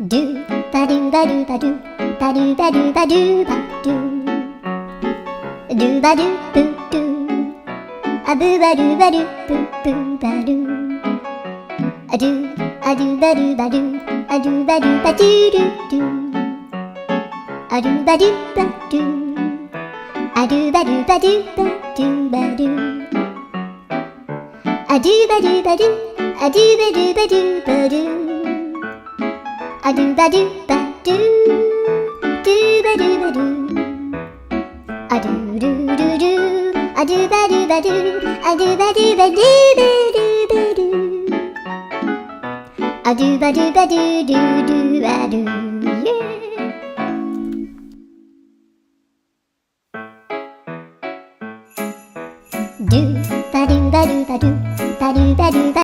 ドゥバドゥバドゥバドゥバドゥバドゥバドゥバドゥドゥバドゥブドゥアブバドゥバドゥブブバドゥアドゥアドゥバドゥバドゥアドゥバドゥバドゥドゥドゥアドゥバドゥバドゥアドゥバドゥバドゥバドゥバドゥアドゥバドゥバドゥアドゥバドゥバドゥバドゥアドゥバドゥバドゥドゥバドゥバドゥアドゥルルルアドゥバドゥバドゥアドゥバドゥバドゥバドゥバドゥアドゥバドゥバドゥドゥドゥバドゥドゥバドゥバドゥバドゥ